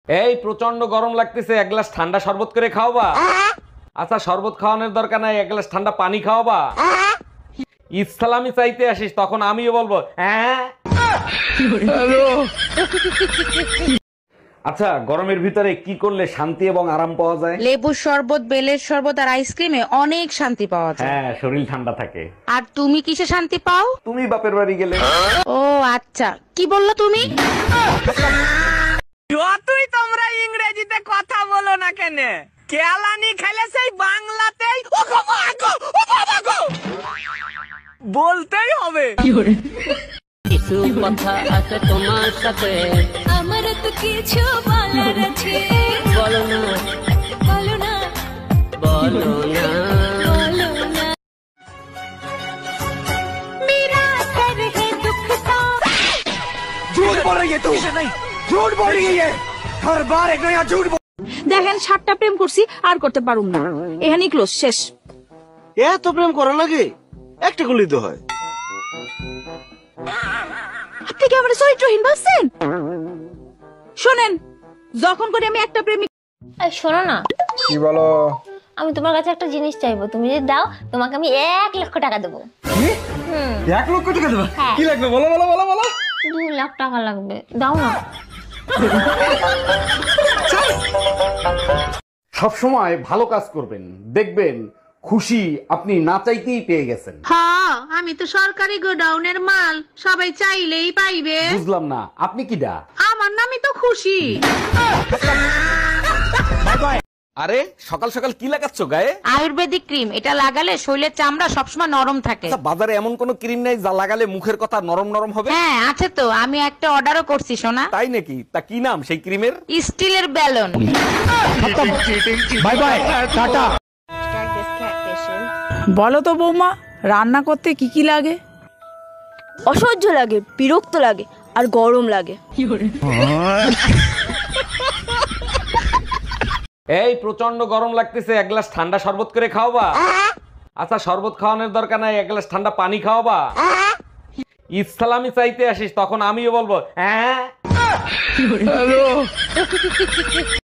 এই প্রচন্ড গরম লাগতেছে, এক গ্লাস ঠান্ডা শরবত করে খাওয়াবা? আচ্ছা শরবত খাওয়ানোর দরকার নাই, এক গ্লাস ঠান্ডা পানি খাওয়াবা? ইসলামি চাইতে আসিস তখন আমিও বলবো হ্যাঁ। আচ্ছা গরমের ভিতরে কি করলে শান্তি এবং আরাম পাওয়া যায়? লেবুর শরবত, বেলের শরবত আর আইসক্রিমে অনেক শান্তি পাওয়া যায়। হ্যাঁ, শরীর ঠান্ডা থাকে। আর তুমি কিসে শান্তি পাও? তুমি বাপের বাড়ি গেলে। ও আচ্ছা, কি বললা তুমি? যতই তোমরা ইংরেজিতে কথা বলো না কেন, কেলানি খেলে সেই বাংলাতেই ও বাবা গো, ও বাবা গো বলতেই হবে। কিছু কথা আছে তোমার সাথে, আমার তো কিছু বলার আছে। বলো না বলো না, বলো না। বলো না। मेरा सर है दुखता। झूठ बोल रही है तू, झूठ बोल रही है, हर बार एक नया झूठ। দেখেন 7টা প্রেম করছি আর করতে পারুম না, এখানেই ক্লোজ, শেষ। এত প্রেম করা লাগে? একটা করলেই তো হয়। আপনি কি আমার চরিত্রহীন ভাবছেন? শোনেন, যখন করে আমি একটা প্রেমিক এই শোনো না, কি বলো? আমি তোমার কাছে একটা জিনিস চাইবো, তুমি যদি দাও তোমাকে আমি 1,00,000 টাকা দেবো। 1,00,000 টাকা দেবা? হ্যাঁ। কি লাগবে বলো বলো বলো বলো। 2,00,000 টাকা লাগবে, দাও না। সবসময় ভালো কাজ করবেন, দেখবেন খুশি আপনি না চাইতেই পেয়ে গেছেন। হ্যাঁ, আমি তো সরকারি গোডাউনের মাল, সবাই চাইলেই পাইবে। বুঝলাম না, আপনি কি দা? আমার নামই তো খুশি। আরে সকাল সকাল কি লাগাচ্ছ গায়ে? আয়ুর্বেদিক ক্রিম, এটা লাগালে শরীরের চামড়া সবসময় নরম থাকে। আচ্ছা, বাজারে এমন কোন ক্রিম নাই যা লাগালে মুখের কথা নরম নরম হবে? হ্যাঁ আছে তো, আমি একটা অর্ডারও করছি সোনা। তাই নাকি? তা কি নাম সেই ক্রিমের? স্টিলের ব্যালন। Bye bye, tata. বলো তো বৌমা, রান্না করতে কি কি লাগে? অসহ্য লাগে, বিরক্ত লাগে আর গরম লাগে। এই প্রচন্ড গরম লাগতেছে, এক গ্লাস ঠান্ডা শরবত করে খাওয়াবা? আচ্ছা শরবত খাওয়ানোর দরকার নাই, এক গ্লাস ঠান্ডা পানি খাওয়াবা? ইসলামি চাইতে আসিস তখন আমিও বলবো হ্যাঁ।